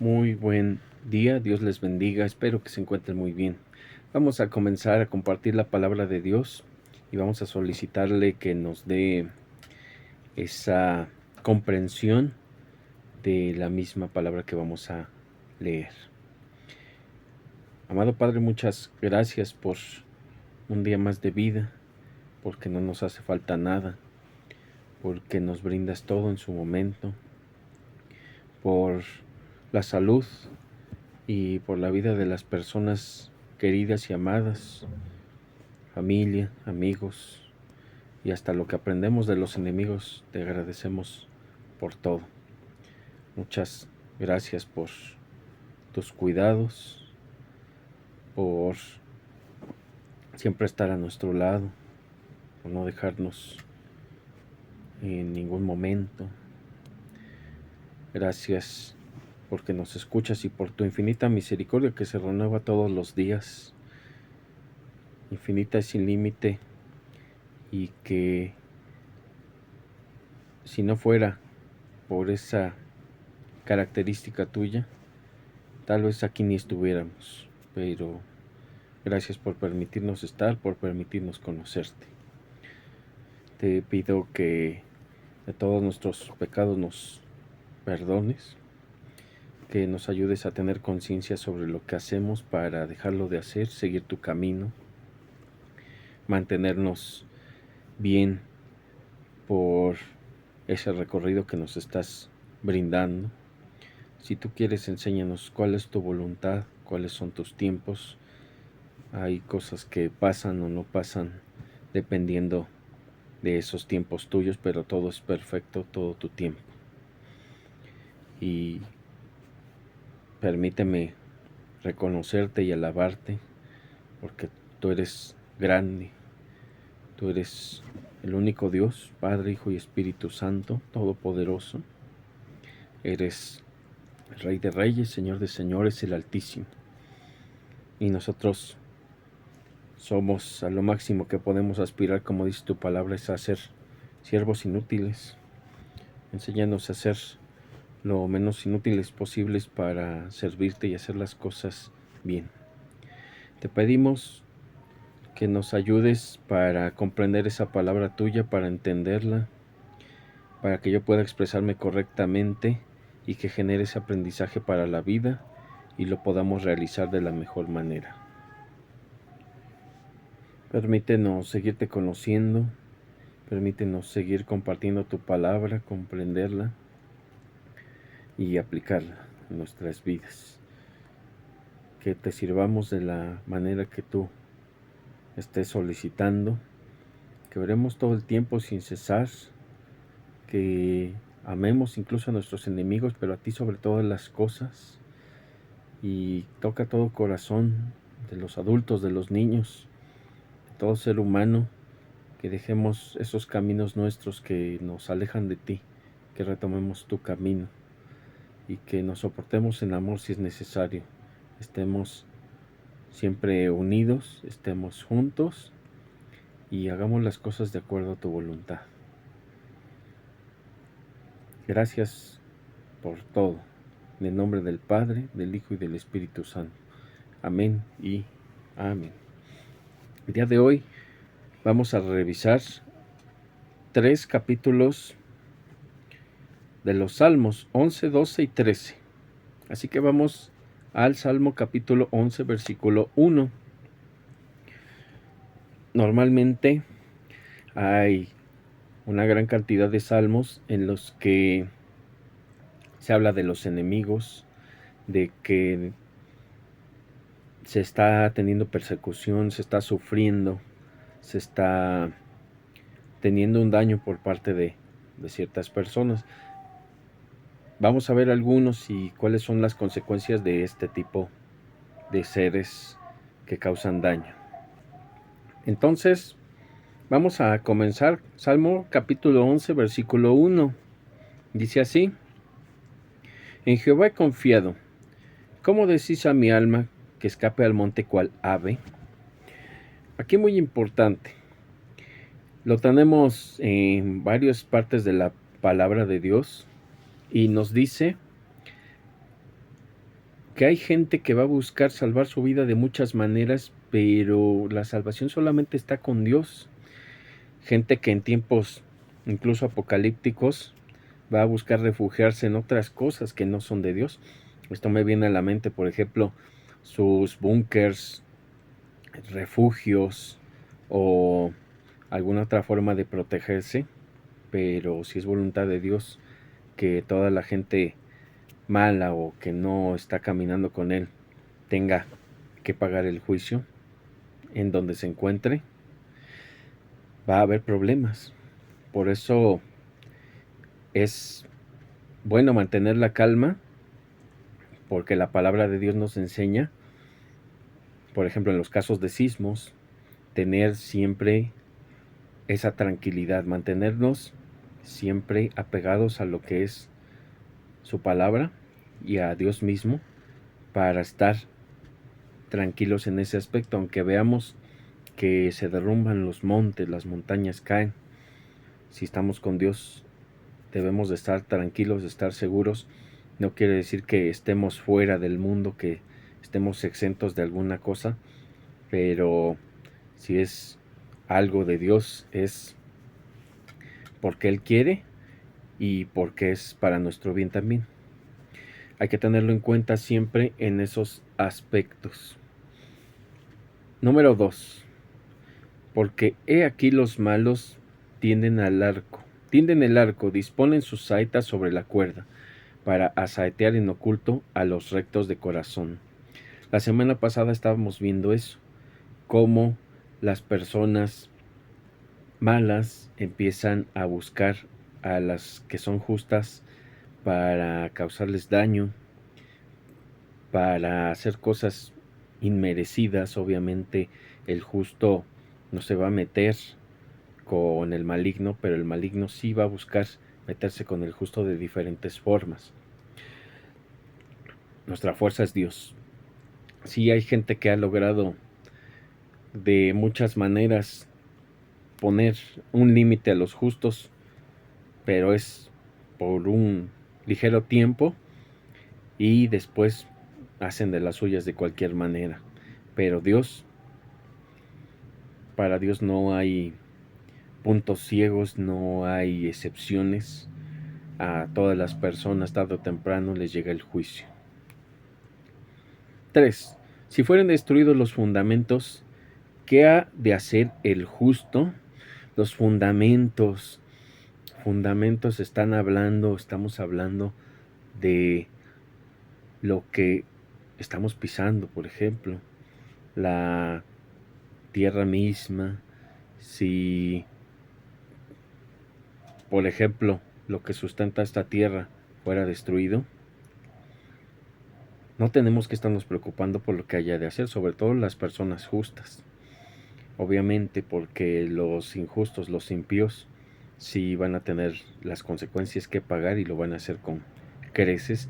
Muy buen día, Dios les bendiga, espero que se encuentren muy bien. Vamos a comenzar a compartir la palabra de Dios y vamos a solicitarle que nos dé esa comprensión de la misma palabra que vamos a leer. Amado Padre, muchas gracias por un día más de vida, porque no nos hace falta nada, porque nos brindas todo en su momento, por la salud y por la vida de las personas queridas y amadas, familia, amigos y hasta lo que aprendemos de los enemigos. Te agradecemos por todo. Muchas gracias por tus cuidados, por siempre estar a nuestro lado, por no dejarnos en ningún momento. Gracias porque nos escuchas y por tu infinita misericordia que se renueva todos los días, infinita y sin límite, y que si no fuera por esa característica tuya, tal vez aquí ni estuviéramos, pero gracias por permitirnos estar, por permitirnos conocerte. Te pido que de todos nuestros pecados nos perdones, que nos ayudes a tener conciencia sobre lo que hacemos para dejarlo de hacer, seguir tu camino, mantenernos bien por ese recorrido que nos estás brindando. Si tú quieres, enséñanos cuál es tu voluntad, cuáles son tus tiempos. Hay cosas que pasan o no pasan dependiendo de esos tiempos tuyos, pero todo es perfecto, todo tu tiempo. Y permíteme reconocerte y alabarte, porque tú eres grande, tú eres el único Dios, Padre, Hijo y Espíritu Santo, todopoderoso. Eres el Rey de Reyes, Señor de Señores, el Altísimo. Y nosotros somos a lo máximo que podemos aspirar, como dice tu palabra, es a ser siervos inútiles. Enséñanos a ser lo menos inútiles posibles para servirte y hacer las cosas bien. Te pedimos que nos ayudes para comprender esa palabra tuya, para entenderla, para que yo pueda expresarme correctamente y que genere ese aprendizaje para la vida y lo podamos realizar de la mejor manera. Permítenos seguirte conociendo, permítenos seguir compartiendo tu palabra, comprenderla y aplicarla en nuestras vidas. Que te sirvamos de la manera que tú estés solicitando, que oremos todo el tiempo sin cesar, que amemos incluso a nuestros enemigos, pero a ti sobre todas las cosas, y toca todo corazón de los adultos, de los niños, de todo ser humano, que dejemos esos caminos nuestros que nos alejan de ti, que retomemos tu camino y que nos soportemos en amor si es necesario, estemos siempre unidos, estemos juntos y hagamos las cosas de acuerdo a tu voluntad. Gracias por todo. En el nombre del Padre, del Hijo y del Espíritu Santo. Amén y amén. El día de hoy vamos a revisar 3 capítulos de los Salmos, 11, 12 y 13. Así que vamos al Salmo capítulo 11, versículo 1. Normalmente hay una gran cantidad de salmos en los que se habla de los enemigos, de que se está teniendo persecución, se está sufriendo, se está teniendo un daño por parte de ciertas personas. Vamos a ver algunos y cuáles son las consecuencias de este tipo de seres que causan daño. Entonces, vamos a comenzar. Salmo capítulo 11, versículo 1. Dice así: En Jehová he confiado. ¿Cómo decís a mi alma que escape al monte cual ave? Aquí muy importante. Lo tenemos en varias partes de la palabra de Dios y nos dice que hay gente que va a buscar salvar su vida de muchas maneras, pero la salvación solamente está con Dios. Gente que en tiempos incluso apocalípticos va a buscar refugiarse en otras cosas que no son de Dios. Esto me viene a la mente, por ejemplo, sus búnkers, refugios o alguna otra forma de protegerse, pero si es voluntad de Dios que toda la gente mala o que no está caminando con Él tenga que pagar el juicio en donde se encuentre, va a haber problemas. Por eso es bueno mantener la calma, porque la palabra de Dios nos enseña, por ejemplo, en los casos de sismos, tener siempre esa tranquilidad, mantenernos siempre apegados a lo que es su palabra y a Dios mismo para estar tranquilos en ese aspecto, aunque veamos que se derrumban los montes, las montañas caen. Si estamos con Dios, debemos de estar tranquilos, de estar seguros. No quiere decir que estemos fuera del mundo, que estemos exentos de alguna cosa, pero si es algo de Dios, es porque Él quiere y porque es para nuestro bien también. Hay que tenerlo en cuenta siempre en esos aspectos. Número 2. Porque he aquí los malos tienden el arco, disponen sus saetas sobre la cuerda, para asaetear en oculto a los rectos de corazón. La semana pasada estábamos viendo eso, cómo las personas malas empiezan a buscar a las que son justas para causarles daño, para hacer cosas inmerecidas. Obviamente el justo no se va a meter con el maligno, pero el maligno sí va a buscar meterse con el justo de diferentes formas. Nuestra fuerza es Dios. Sí hay gente que ha logrado de muchas maneras poner un límite a los justos, pero es por un ligero tiempo y después hacen de las suyas de cualquier manera. Pero Dios, para Dios no hay puntos ciegos, no hay excepciones. A todas las personas tarde o temprano les llega el juicio. 3. Si fueren destruidos los fundamentos, ¿qué ha de hacer el justo? Los fundamentos estamos hablando de lo que estamos pisando, por ejemplo, la tierra misma. Si, por ejemplo, lo que sustenta esta tierra fuera destruido, no tenemos que estarnos preocupando por lo que haya de hacer, sobre todo las personas justas. Obviamente, porque los injustos, los impíos, sí van a tener las consecuencias que pagar y lo van a hacer con creces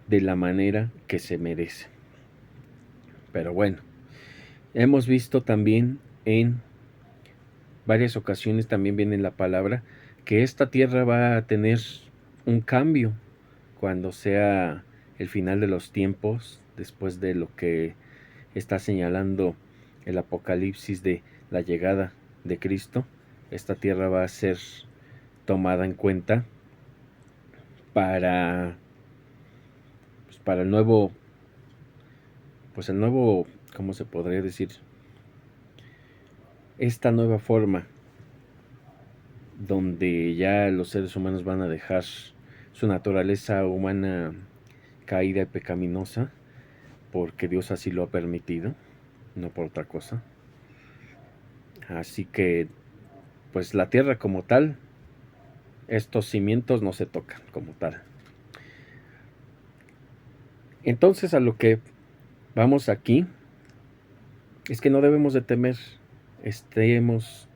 de la manera que se merece. Pero bueno, hemos visto también en varias ocasiones, también viene en la palabra, que esta tierra va a tener un cambio cuando sea el final de los tiempos, después de lo que está señalando el Apocalipsis de la llegada de Cristo. Esta tierra va a ser tomada en cuenta para el nuevo, ¿cómo se podría decir? Esta nueva forma donde ya los seres humanos van a dejar su naturaleza humana caída y pecaminosa, porque Dios así lo ha permitido, no por otra cosa. Así que, pues la tierra como tal, estos cimientos no se tocan como tal. Entonces, a lo que vamos aquí es que no debemos de temer, estemos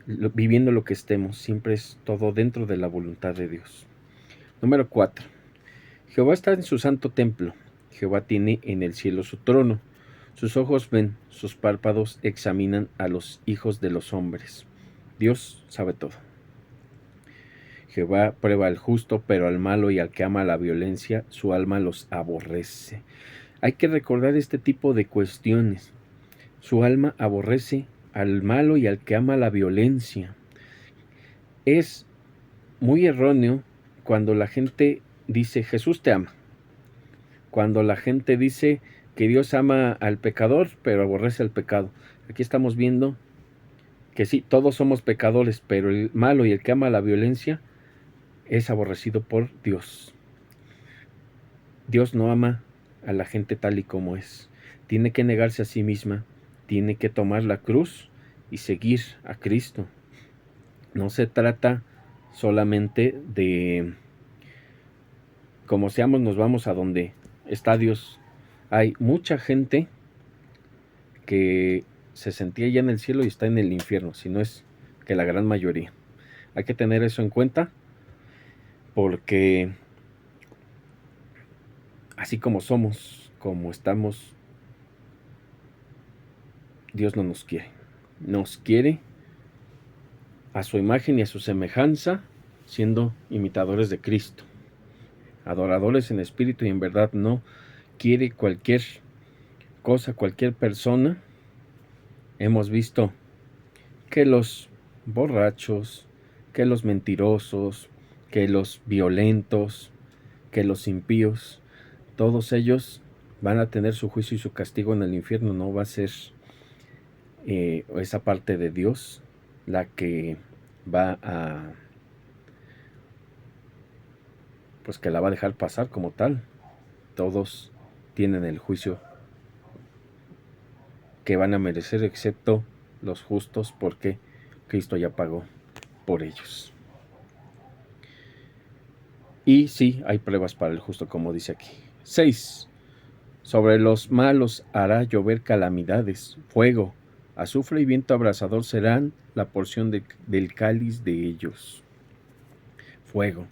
viviendo lo que estemos, siempre es todo dentro de la voluntad de Dios. Número 4. Jehová está en su santo templo, Jehová tiene en el cielo su trono, sus ojos ven, sus párpados examinan a los hijos de los hombres. Dios sabe todo. Jehová prueba al justo, pero al malo y al que ama la violencia, su alma los aborrece. Hay que recordar este tipo de cuestiones. Su alma aborrece al malo y al que ama la violencia. Es muy erróneo cuando la gente dice Jesús te ama. Cuando la gente dice que Dios ama al pecador, pero aborrece al pecado. Aquí estamos viendo que sí, todos somos pecadores, pero el malo y el que ama la violencia es aborrecido por Dios. Dios no ama a la gente tal y como es. Tiene que negarse a sí misma, tiene que tomar la cruz y seguir a Cristo. No se trata solamente de como seamos nos vamos a donde está Dios. Hay mucha gente que se sentía ya en el cielo y está en el infierno, si no es que la gran mayoría. Hay que tener eso en cuenta porque así como somos, como estamos, Dios no nos quiere. Nos quiere a su imagen y a su semejanza, siendo imitadores de Cristo, adoradores en espíritu y en verdad. No quiere cualquier cosa, cualquier persona. Hemos visto que los borrachos, que los mentirosos, que los violentos, que los impíos, todos ellos van a tener su juicio y su castigo en el infierno. No va a ser esa parte de Dios la que va a, pues que la va a dejar pasar como tal. Todos tienen el juicio que van a merecer, excepto los justos, porque Cristo ya pagó por ellos. Y sí, hay pruebas para el justo, como dice aquí. 6. Sobre los malos hará llover calamidades, fuego, azufre y viento abrasador serán la porción del cáliz de ellos. Fuego.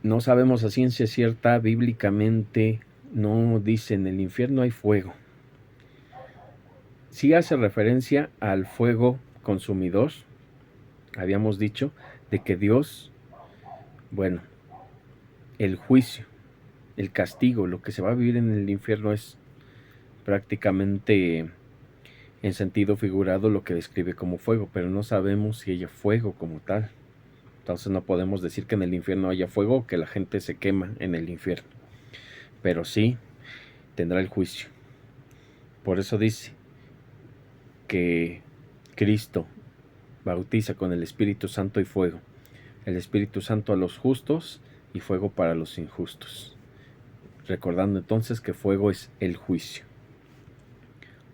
No sabemos a ciencia cierta, bíblicamente no dice en el infierno hay fuego. Sí hace referencia al fuego consumidor. Habíamos dicho de que Dios, bueno, el juicio, el castigo, lo que se va a vivir en el infierno es prácticamente en sentido figurado lo que describe como fuego, pero no sabemos si haya fuego como tal. Entonces no podemos decir que en el infierno haya fuego o que la gente se quema en el infierno. Pero sí tendrá el juicio. Por eso dice que Cristo bautiza con el Espíritu Santo y fuego. El Espíritu Santo a los justos y fuego para los injustos. Recordando entonces que fuego es el juicio.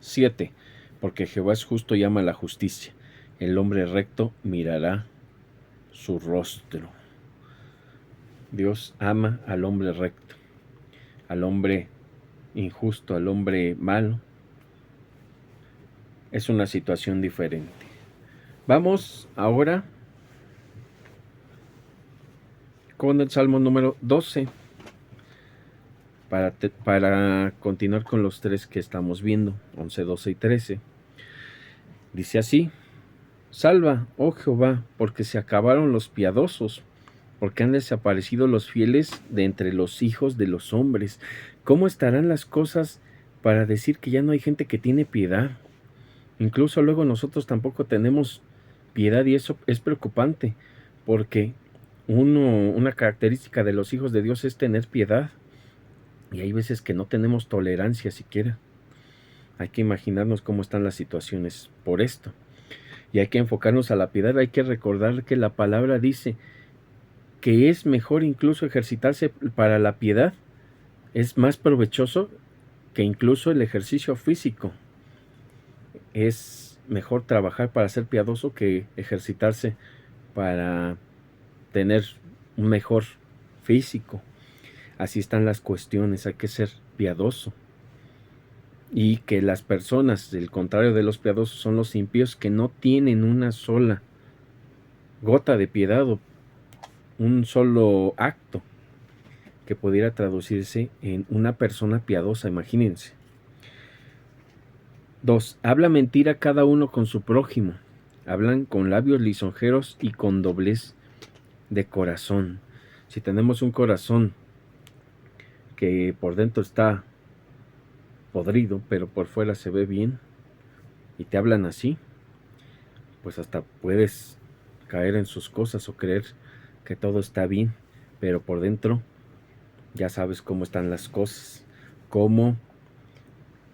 7. Porque Jehová es justo y ama la justicia. El hombre recto mirará su rostro. Dios ama al hombre recto, al hombre injusto, al hombre malo. Es una situación diferente. Vamos ahora con el Salmo número 12 para continuar con los tres que estamos viendo, 11, 12 y 13. Dice así: Salva, oh Jehová, porque se acabaron los piadosos, porque han desaparecido los fieles de entre los hijos de los hombres. ¿Cómo estarán las cosas para decir que ya no hay gente que tiene piedad? Incluso luego nosotros tampoco tenemos piedad y eso es preocupante, porque una característica de los hijos de Dios es tener piedad, y hay veces que no tenemos tolerancia siquiera. Hay que imaginarnos cómo están las situaciones por esto, y hay que enfocarnos a la piedad. Hay que recordar que la palabra dice que es mejor incluso ejercitarse para la piedad, es más provechoso que incluso el ejercicio físico. Es mejor trabajar para ser piadoso que ejercitarse para tener un mejor físico. Así están las cuestiones, hay que ser piadoso. Y que las personas, del contrario de los piadosos, son los impíos que no tienen una sola gota de piedad o un solo acto que pudiera traducirse en una persona piadosa, imagínense. 2. Habla mentira cada uno con su prójimo. hablan con labios lisonjeros y con doblez de corazón. Si tenemos un corazón que por dentro está podrido, pero por fuera se ve bien, y te hablan así, pues hasta puedes caer en sus cosas o creer que todo está bien, pero por dentro ya sabes cómo están las cosas, cómo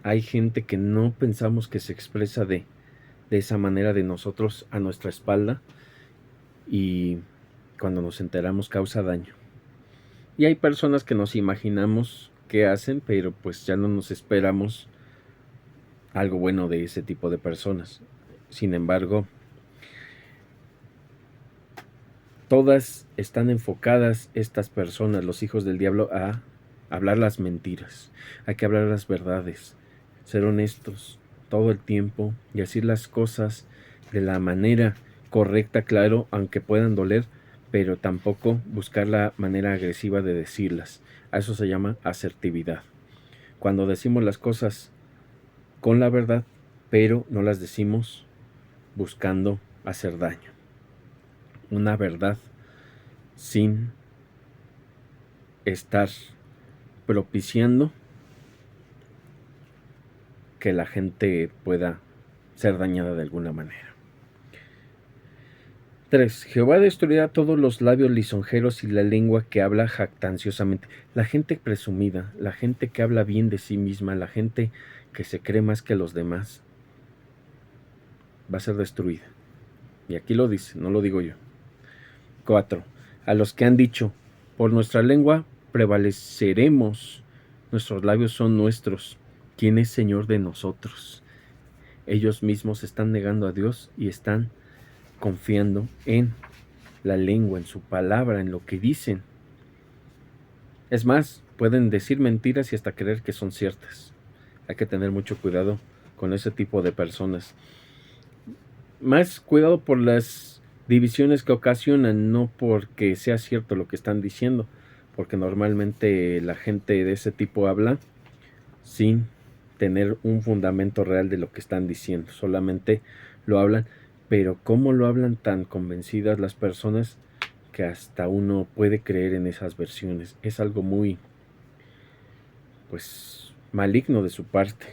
hay gente que no pensamos que se expresa de esa manera de nosotros a nuestra espalda, y cuando nos enteramos causa daño. Y hay personas que nos imaginamos que hacen, pero pues ya no nos esperamos algo bueno de ese tipo de personas. Sin embargo, todas están enfocadas, estas personas, los hijos del diablo, a hablar las mentiras. Hay que hablar las verdades, ser honestos todo el tiempo y decir las cosas de la manera correcta, claro, aunque puedan doler, pero tampoco buscar la manera agresiva de decirlas. A eso se llama asertividad. Cuando decimos las cosas con la verdad, pero no las decimos buscando hacer daño. Una verdad sin estar propiciando que la gente pueda ser dañada de alguna manera. 3. Jehová destruirá todos los labios lisonjeros y la lengua que habla jactanciosamente. La gente presumida, la gente que habla bien de sí misma, la gente que se cree más que los demás, va a ser destruida. Y aquí lo dice, no lo digo yo. 4. A los que han dicho, por nuestra lengua prevaleceremos, nuestros labios son nuestros, ¿quién es Señor de nosotros? Ellos mismos están negando a Dios y están confiando en la lengua, en su palabra, en lo que dicen. Es más, pueden decir mentiras y hasta creer que son ciertas. Hay que tener mucho cuidado con ese tipo de personas. Más cuidado por las divisiones que ocasionan, no porque sea cierto lo que están diciendo, porque normalmente la gente de ese tipo habla sin tener un fundamento real de lo que están diciendo, solamente lo hablan, pero cómo lo hablan tan convencidas las personas que hasta uno puede creer en esas versiones. Es algo muy, pues, maligno de su parte.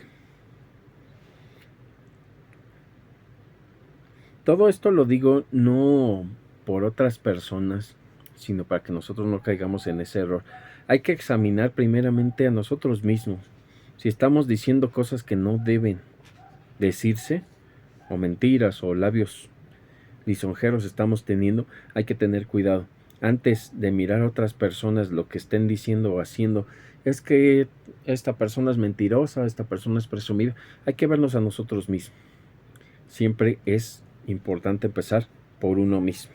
Todo esto lo digo no por otras personas, sino para que nosotros no caigamos en ese error. Hay que examinar primeramente a nosotros mismos. Si estamos diciendo cosas que no deben decirse, o mentiras, o labios lisonjeros estamos teniendo, hay que tener cuidado. Antes de mirar a otras personas lo que estén diciendo o haciendo, es que esta persona es mentirosa, esta persona es presumida, hay que vernos a nosotros mismos. Siempre es importante empezar por uno mismo.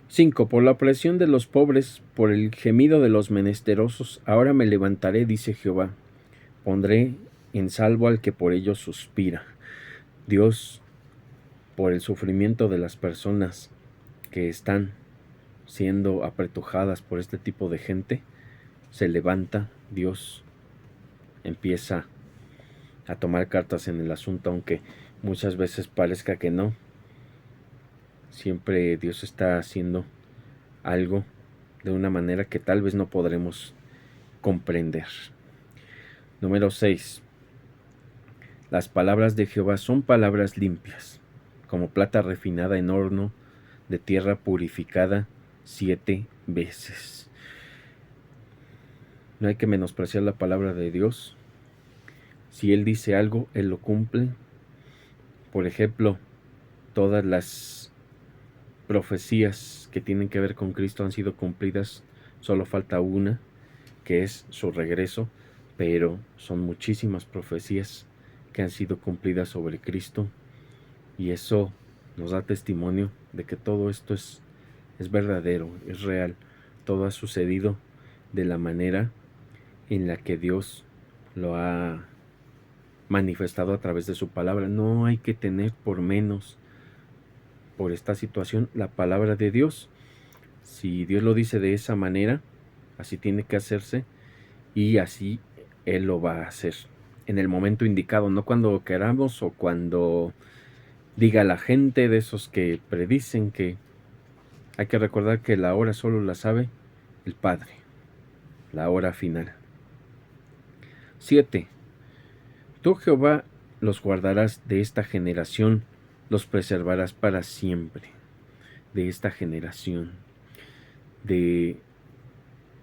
5. Por la opresión de los pobres, por el gemido de los menesterosos, ahora me levantaré, dice Jehová. Pondré en salvo al que por ellos suspira. Dios, por el sufrimiento de las personas que están siendo apretujadas por este tipo de gente, se levanta. Dios empieza a tomar cartas en el asunto, aunque muchas veces parezca que no. Siempre Dios está haciendo algo de una manera que tal vez no podremos comprender. Número 6. Las palabras de Jehová son palabras limpias, como plata refinada en horno de tierra purificada 7 veces. No hay que menospreciar la palabra de Dios. Si Él dice algo, Él lo cumple. Por ejemplo, todas las profecías que tienen que ver con Cristo han sido cumplidas. Solo falta una, que es su regreso, pero son muchísimas profecías que han sido cumplidas sobre Cristo, y eso nos da testimonio de que todo esto es verdadero, es real. Todo ha sucedido de la manera en la que Dios lo ha manifestado a través de su palabra. No hay que tener por menos por esta situación la palabra de Dios. Si Dios lo dice de esa manera, así tiene que hacerse, y así Él lo va a hacer. en el momento indicado, no cuando queramos o cuando diga la gente, de esos que predicen. Que hay que recordar que la hora solo la sabe el Padre, la hora final. 7. Tú, Jehová, los guardarás de esta generación, los preservarás para siempre. De esta generación, de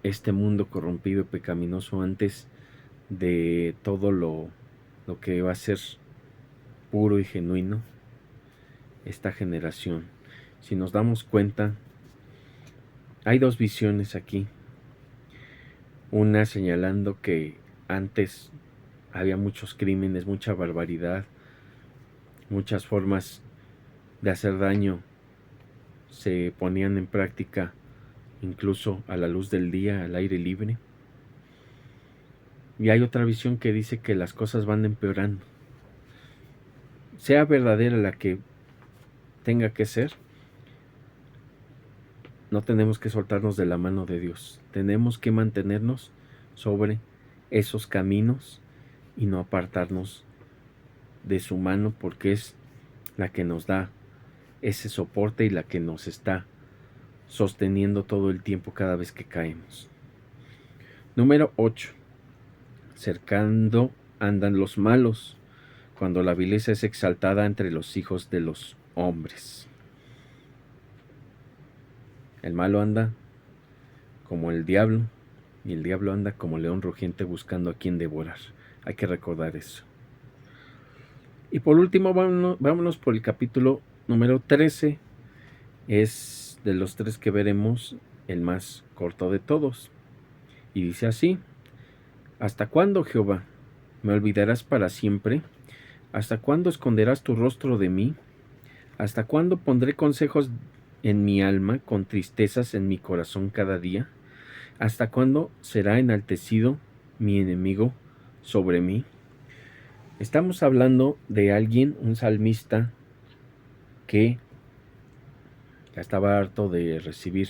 este mundo corrompido y pecaminoso, antes de todo lo que va a ser puro y genuino, esta generación. Si nos damos cuenta, hay dos visiones aquí. Una señalando que antes había muchos crímenes, mucha barbaridad, muchas formas de hacer daño se ponían en práctica, incluso a la luz del día, al aire libre. Y hay otra visión que dice que las cosas van empeorando. Sea verdadera la que tenga que ser, no tenemos que soltarnos de la mano de Dios. Tenemos que mantenernos sobre esos caminos y no apartarnos de su mano, porque es la que nos da ese soporte y la que nos está sosteniendo todo el tiempo cada vez que caemos. Número 8. Cercando andan los malos, cuando la vileza es exaltada entre los hijos de los hombres. El malo anda como el diablo, y el diablo anda como león rugiente buscando a quien devorar. Hay que recordar eso. Y por último, vámonos por el capítulo número 13. Es de los 3 que veremos el más corto de todos. Y dice así: ¿Hasta cuándo, Jehová, me olvidarás para siempre? ¿Hasta cuándo esconderás tu rostro de mí? ¿Hasta cuándo pondré consejos en mi alma, con tristezas en mi corazón cada día? ¿Hasta cuándo será enaltecido mi enemigo sobre mí? Estamos hablando de alguien, un salmista, que ya estaba harto de recibir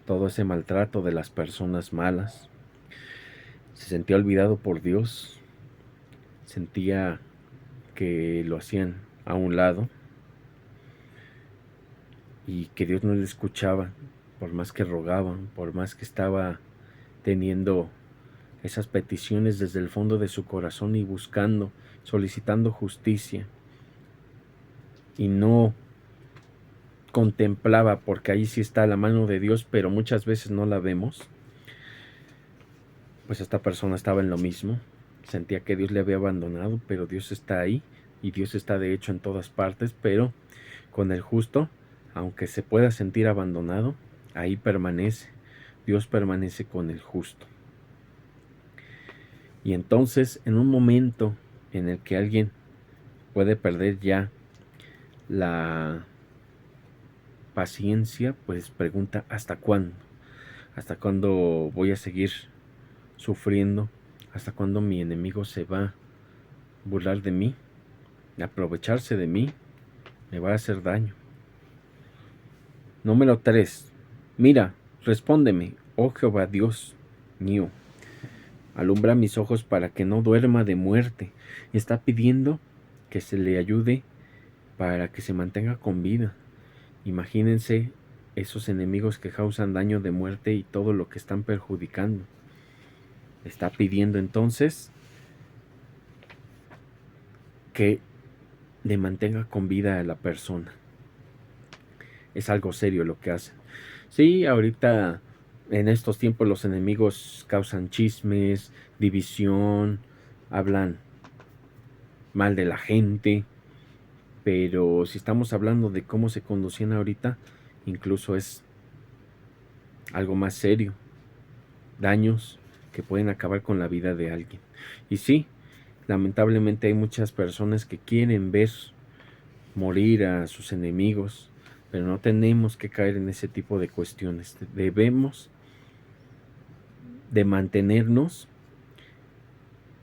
todo ese maltrato de las personas malas. Se sentía olvidado por Dios, sentía que lo hacían a un lado y que Dios no le escuchaba, por más que rogaban, por más que estaba teniendo esas peticiones desde el fondo de su corazón y buscando, solicitando justicia, y no contemplaba, porque ahí sí está la mano de Dios, pero muchas veces no la vemos. Pues esta persona estaba en lo mismo, sentía que Dios le había abandonado, pero Dios está ahí, y Dios está de hecho en todas partes, pero con el justo, aunque se pueda sentir abandonado, ahí permanece. Dios permanece con el justo. Y entonces, en un momento en el que alguien puede perder ya la paciencia, pues pregunta: ¿hasta cuándo? ¿Hasta cuándo voy a seguir sufriendo? ¿Hasta cuándo mi enemigo se va a burlar de mí, a aprovecharse de mí, me va a hacer daño? Número 3. Mira, respóndeme, oh Jehová Dios mío. Alumbra mis ojos para que no duerma de muerte. Está pidiendo que se le ayude para que se mantenga con vida. Imagínense esos enemigos que causan daño de muerte y todo lo que están perjudicando. Está pidiendo entonces que le mantenga con vida a la persona. Es algo serio lo que hacen. Sí, ahorita en estos tiempos los enemigos causan chismes, división, hablan mal de la gente, pero si estamos hablando de cómo se conducían ahorita, incluso es algo más serio. Daños que pueden acabar con la vida de alguien. Y sí, lamentablemente hay muchas personas que quieren ver morir a sus enemigos, pero no tenemos que caer en ese tipo de cuestiones. Debemos de mantenernos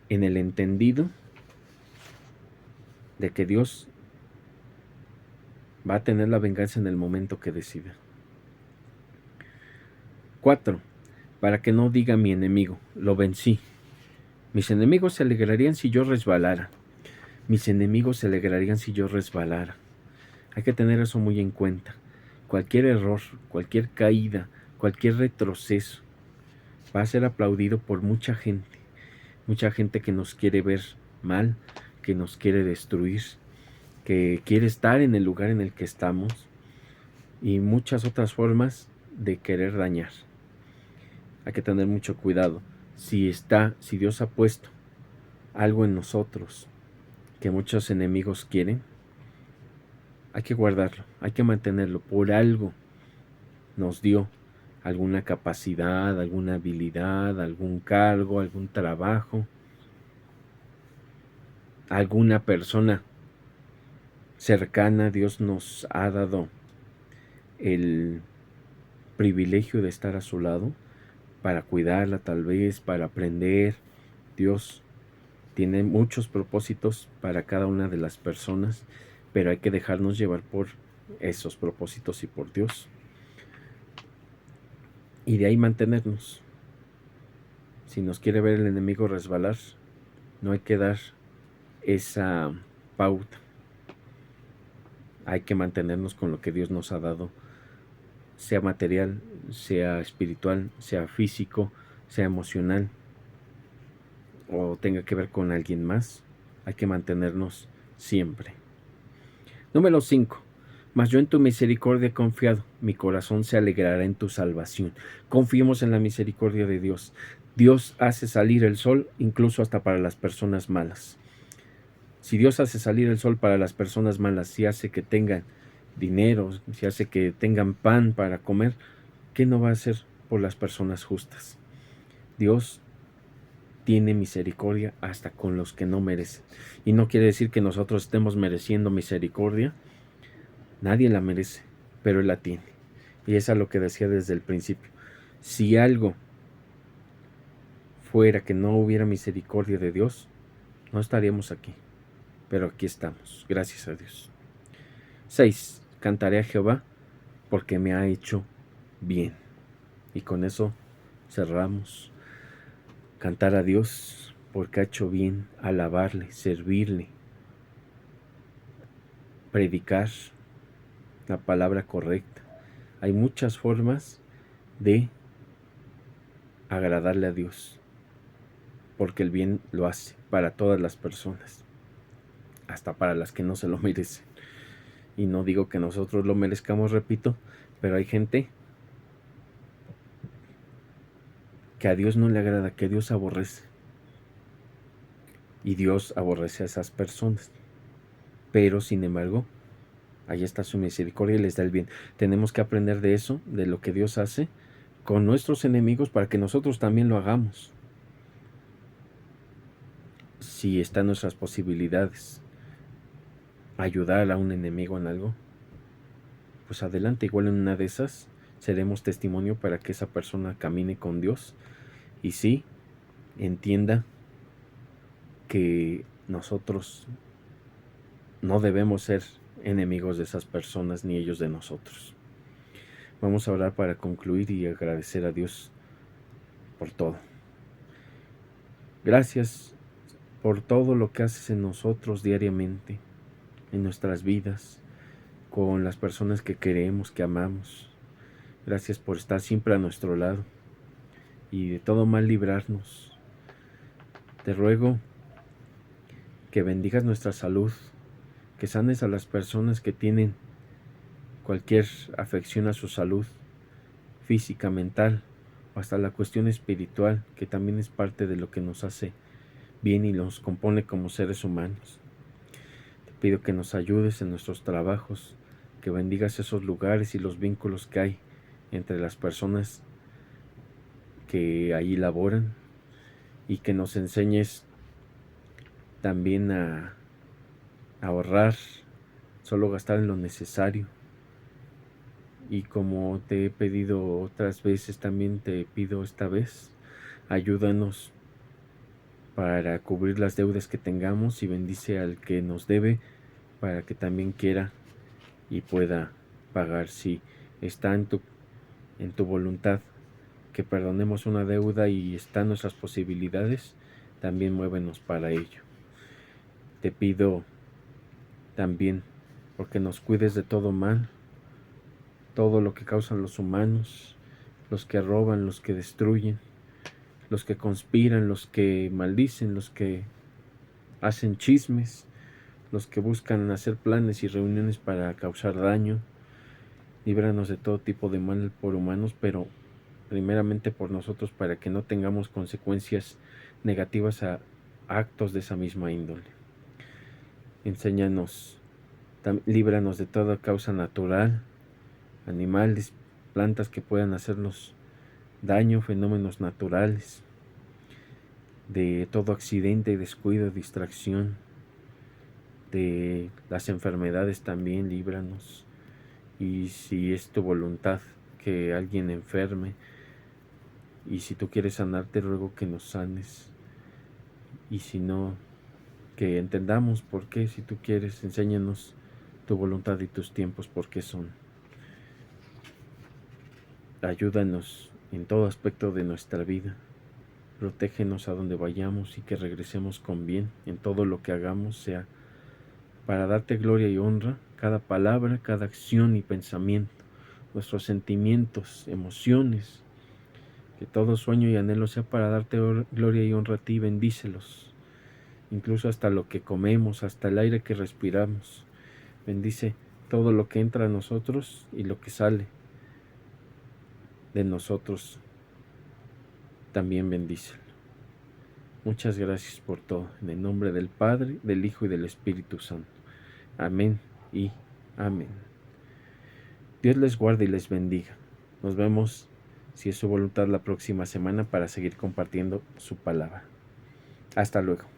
en el entendido de que Dios va a tener la venganza en el momento que decida. 4. Para que no diga mi enemigo: lo vencí, Mis enemigos se alegrarían si yo resbalara. Mis enemigos se alegrarían si yo resbalara. Hay que tener eso muy en cuenta. Cualquier error, cualquier caída, cualquier retroceso va a ser aplaudido por mucha gente que nos quiere ver mal, que nos quiere destruir, que quiere estar en el lugar en el que estamos y muchas otras formas de querer dañar. Hay que tener mucho cuidado. Si Dios ha puesto algo en nosotros que muchos enemigos quieren, hay que guardarlo, hay que mantenerlo. Por algo nos dio alguna capacidad, alguna habilidad, algún cargo, algún trabajo, alguna persona cercana. Dios nos ha dado el privilegio de estar a su lado para cuidarla, tal vez, para aprender. Dios tiene muchos propósitos para cada una de las personas, pero hay que dejarnos llevar por esos propósitos y por Dios. Y de ahí mantenernos. Si nos quiere ver el enemigo resbalar, no hay que dar esa pauta. Hay que mantenernos con lo que Dios nos ha dado, sea material, sea espiritual, sea físico, sea emocional, o tenga que ver con alguien más. Hay que mantenernos siempre. Número 5. Mas yo en tu misericordia he confiado, mi corazón se alegrará en tu salvación. Confiemos en la misericordia de Dios. Dios hace salir el sol incluso hasta para las personas malas. Si Dios hace salir el sol para las personas malas, si hace que tengan dinero, si hace que tengan pan para comer, ¿qué no va a hacer por las personas justas? Dios tiene misericordia hasta con los que no merecen. Y no quiere decir que nosotros estemos mereciendo misericordia. Nadie la merece, pero Él la tiene. Y eso es lo que decía desde el principio. Si algo fuera que no hubiera misericordia de Dios, no estaríamos aquí. Pero aquí estamos, gracias a Dios. 6. Cantaré a Jehová porque me ha hecho bien. Y con eso cerramos. Cantar a Dios porque ha hecho bien, alabarle, servirle, predicar la palabra correcta. Hay muchas formas de agradarle a Dios, porque el bien lo hace para todas las personas, hasta para las que no se lo merecen. Y no digo que nosotros lo merezcamos, repito, pero hay gente que a Dios no le agrada, que Dios aborrece. Y Dios aborrece a esas personas. Pero, sin embargo, ahí está su misericordia y les da el bien. Tenemos que aprender de eso, de lo que Dios hace con nuestros enemigos, para que nosotros también lo hagamos. Si está en nuestras posibilidades ayudar a un enemigo en algo, pues adelante. Igual en una de esas seremos testimonio para que esa persona camine con Dios y sí entienda que nosotros no debemos ser enemigos de esas personas ni ellos de nosotros. Vamos a orar para concluir y agradecer a Dios por todo. Gracias por todo lo que haces en nosotros diariamente, en nuestras vidas, con las personas que queremos, que amamos. Gracias por estar siempre a nuestro lado y de todo mal librarnos. Te ruego que bendigas nuestra salud, que sanes a las personas que tienen cualquier afección a su salud física, mental, o hasta la cuestión espiritual, que también es parte de lo que nos hace bien y nos compone como seres humanos. Te pido que nos ayudes en nuestros trabajos, que bendigas esos lugares y los vínculos que hay entre las personas que ahí laboran, y que nos enseñes también a ahorrar, solo gastar en lo necesario. Y como te he pedido otras veces, también te pido esta vez, ayúdanos para cubrir las deudas que tengamos y bendice al que nos debe para que también quiera y pueda pagar. Si está en tu voluntad que perdonemos una deuda y está en nuestras posibilidades, también muévenos para ello. Te pido también porque nos cuides de todo mal, todo lo que causan los humanos, los que roban, los que destruyen, los que conspiran, los que maldicen, los que hacen chismes, los que buscan hacer planes y reuniones para causar daño. Líbranos de todo tipo de mal por humanos, pero primeramente por nosotros, para que no tengamos consecuencias negativas a actos de esa misma índole. Enséñanos, líbranos de toda causa natural, animales, plantas que puedan hacernos daño, fenómenos naturales, de todo accidente, descuido, distracción, de las enfermedades también, líbranos. Y si es tu voluntad que alguien enferme, y si tú quieres sanar, te ruego que nos sanes. Y si no, que entendamos por qué. Si tú quieres, enséñanos tu voluntad y tus tiempos, por qué son. Ayúdanos en todo aspecto de nuestra vida. Protégenos a donde vayamos y que regresemos con bien en todo lo que hagamos, sea para darte gloria y honra, cada palabra, cada acción y pensamiento, nuestros sentimientos, emociones, que todo sueño y anhelo sea para darte gloria y honra a ti. Bendícelos, incluso hasta lo que comemos, hasta el aire que respiramos. Bendice todo lo que entra a nosotros y lo que sale de nosotros, también bendícelo. Muchas gracias por todo, en el nombre del Padre, del Hijo y del Espíritu Santo. Amén y amén. Dios les guarde y les bendiga. Nos vemos, si es su voluntad, la próxima semana para seguir compartiendo su palabra. Hasta luego.